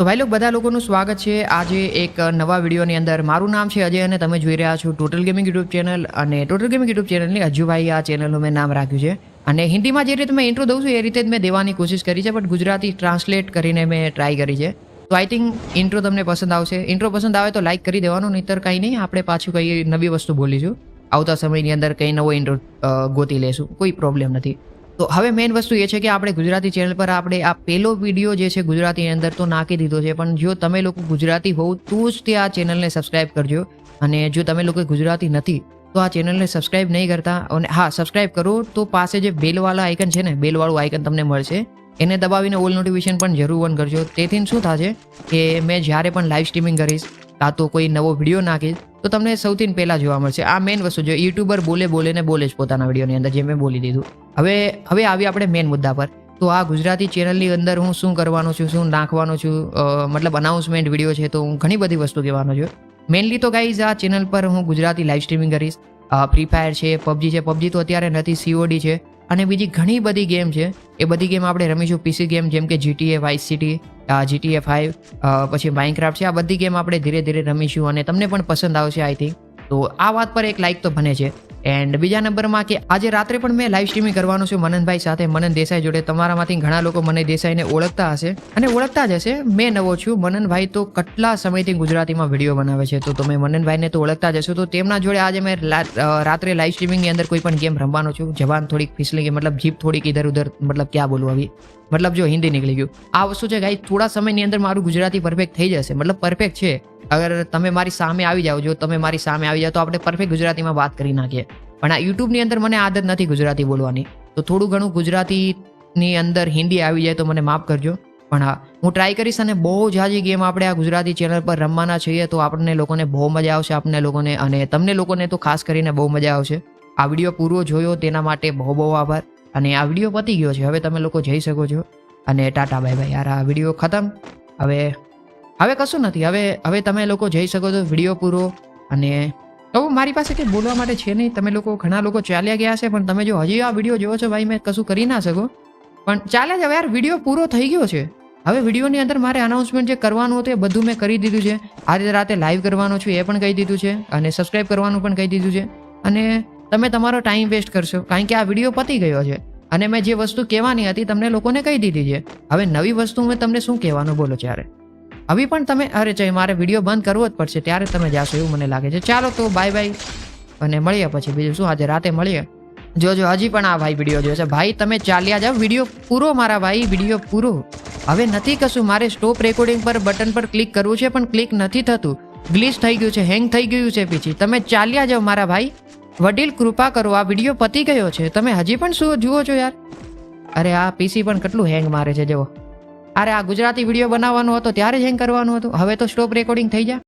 તો ભાઈ લોકો બધા લોકોનું સ્વાગત છે આજે એક નવા વિડીયોની અંદર. મારું નામ છે અજય અને તમે જોઈ રહ્યા છો ટોટલ ગેમિંગ યુટ્યુબ ચેનલ. અને ટોટલ ગેમિંગ યુટ્યુબ ચેનલની અજુભાઈ આ ચેનલનું મેં નામ રાખ્યું છે. અને હિન્દીમાં જે રીતે મેં ઇન્ટ્રો દઉં છું એ રીતે જ મેં દેવાની કોશિશ કરી છે, બટ ગુજરાતી ટ્રાન્સલેટ કરીને મેં ટ્રાય કરી છે. તો આઈ થિંક ઇન્ટ્રો તમને પસંદ આવશે. ઇન્ટ્રો પસંદ આવે તો લાઇક કરી દેવાનું, નહીંતર કંઈ નહીં, આપણે પાછું કંઈ નવી વસ્તુ બોલીશું. આવતા સમયની અંદર કંઈ નવો ઇન્ટ્રો ગોતી લેશું, કોઈ પ્રોબ્લેમ નથી. તો હવે મેઇન વસ્તુ એ છે કે આપણે ગુજરાતી ચેનલ પર આપણે આ પહેલો વિડીયો જે છે ગુજરાતીની અંદર તો નાખી દીધો છે, પણ જો તમે લોકો ગુજરાતી હોવ તો જ તે આ ચેનલને સબસ્ક્રાઈબ કરજો. અને જો તમે લોકો ગુજરાતી નથી તો આ ચેનલને સબસ્ક્રાઈબ નહીં કરતા, અને હા સબસ્ક્રાઈબ કરો તો પાસે જે બેલવાળા આઇકન છે ને, બેલવાળું આઇકન તમને મળશે, એને દબાવીને ઓલ નોટિફિકેશન પણ જરૂર ઓન કરજો. તેથી શું થશે કે મેં જ્યારે પણ લાઈવ સ્ટ્રીમિંગ કરીશ કાં તો કોઈ નવો વિડીયો નાખીશ તો તમને સૌથી પહેલાં જોવા મળશે. આ મેઇન વસ્તુ છે. યુટ્યુબર બોલે જ પોતાના વિડીયોની અંદર, જે મેં બોલી દીધું. હવે આવી આપણે મેઇન મુદ્દા પર. તો આ ગુજરાતી ચેનલની અંદર હું શું કરવાનો છું, શું નાખવાનો છું, મતલબ અનાઉન્સમેન્ટ વિડીયો છે, તો હું ઘણી બધી વસ્તુ કહેવાનો છું. મેઇનલી તો ગાઈઝ આ ચેનલ પર હું ગુજરાતી લાઈવ સ્ટ્રીમિંગ કરીશ. ફ્રી ફાયર છે, પબજી છે. પબજી તો અત્યારે નથી, COD છે, અને બીજી ઘણી બધી ગેમ છે. એ બધી ગેમ આપણે રમીશું. PC ગેમ જેમ કે GTA વાઇસ સિટી, GTA 5, પછી માઇનક્રાફ્ટ છે. આ બધી ગેમ આપણે ધીરે ધીરે રમીશું અને તમને પણ પસંદ આવશે આઈ થિંક. તો આ વાત પર એક લાઇક તો બને છે. એન્ડ બીજા નંબરમાં કે આજે રાત્રે પણ મેં લાઈવ સ્ટ્રીમિંગ કરવાનું છું મનનભાઈ સાથે, મનન દેસાઈ જોડે. તમારામાંથી ઘણા લોકો મને દેસાઈને ઓળખતા હશે અને ઓળખતા જ હશે. મેં નવો છું. મનનભાઈ તો કેટલા સમયથી ગુજરાતીમાં વિડીયો બનાવે છે, તો તમે મનનભાઈને તો ઓળખતા જ હશો. તો તેમના જોડે આજે મેં રાત્રે લાઈવ સ્ટ્રીમિંગની અંદર કોઈ પણ ગેમ રમવાનો છું. જવાન થોડીક ફિસલી ગઈ, મતલબ જીપ થોડીક ઇધર ઉધર, મતલબ ક્યાં બોલવું આવી, મતલબ જો હિન્દી નીકળી ગયું. આ વસ્તુ છે ગાઈ, થોડા સમયની અંદર મારું ગુજરાતી પરફેક્ટ થઈ જશે. મતલબ પરફેક્ટ છે. અગર તમે મારી સામે આવી જાઓ, જો તમે મારી સામે આવી જાઓ તો આપણે પરફેક્ટ ગુજરાતીમાં વાત કરી નાખીએ. પણ આ યુટ્યુબની અંદર મને આદત નથી ગુજરાતી બોલવાની, તો થોડું ઘણું ગુજરાતીની અંદર હિન્દી આવી જાય તો મને માફ કરજો. પણ હા, હું ટ્રાય કરીશ. અને બહુ જાજી ગેમ આપણે આ ગુજરાતી ચેનલ પર રમવાના છીએ, તો આપણને લોકોને બહુ મજા આવશે, આપણને લોકોને અને તમને લોકોને તો ખાસ કરીને બહુ મજા આવશે. આ વિડીયો પૂરો જોયો તેના માટે બહુ બહુ આભાર. અને આ વિડીયો પતી ગયો છે, હવે તમે લોકો જઈ શકો છો. અને ટાટા બાય બાય. યાર આ વિડીયો ખતમ. હવે કશું નથી. હવે તમે લોકો જઈ શકો છો. વિડીયો પૂરો. અને તો મારી પાસે કંઈ બોલવા માટે છે નહીં. તમે લોકો ઘણા લોકો ચાલ્યા ગયા છે, પણ તમે જો હજી આ વિડીયો જોવો છો ભાઈ, મેં કશું કરી ના શકો, પણ ચાલ્યા જાવ યાર. વિડીયો પૂરો થઈ ગયો છે. હવે વિડીયોની અંદર મારે અનાઉન્સમેન્ટ જે કરવાનું હતું એ બધું મેં કરી દીધું છે. આજે રાતે લાઈવ કરવાનું છું એ પણ કહી દીધું છે, અને સબસ્ક્રાઈબ કરવાનું પણ કહી દીધું છે. અને તમે તમારો ટાઈમ વેસ્ટ કરશો, કારણ કે આ વિડીયો પતી ગયો છે. અને મેં જે વસ્તુ કહેવાની હતી તમને લોકોને કહી દીધી છે. હવે નવી વસ્તુ મેં તમને શું કહેવાનું બોલો ત્યારે. હવે પણ તમે અરે ચાઈ મારે વિડીયો બંધ કરવો જ પડશે, ત્યારે તમે જાશો એવું મને લાગે છે. ચાલો તો બાય બાય, અને મળીએ પછી. બીજું શું, આજે રાતે મળીએ. જોજો હજી પણ આ ભાઈ વિડીયો જોશે. ભાઈ તમે ચાલ્યા જાઓ. વિડીયો પૂરો મારા ભાઈ, વિડીયો પૂરો. હવે નથી કશું. મારે સ્ટોપ રેકોર્ડિંગ પર બટન પર ક્લિક કરવું છે, પણ ક્લિક નથી થતું. ગ્લિચ થઈ ગયું છે, હેંગ થઈ ગયું છે. પછી તમે ચાલ્યા જાઓ મારા ભાઈ. વડીલ કૃપા કરો, આ વિડીયો પતી ગયો છે. તમે હજી પણ શું જુઓ છો યાર. અરે આ PC પણ કેટલું હેંગ મારે છે જુઓ. અરે આ ગુજરાતી વિડીયો બનાવવાનો હતો ત્યારે જ હેંગ કરવાનું હતું. હવે તો સ્ટોપ રેકોર્ડિંગ થઈ જાય.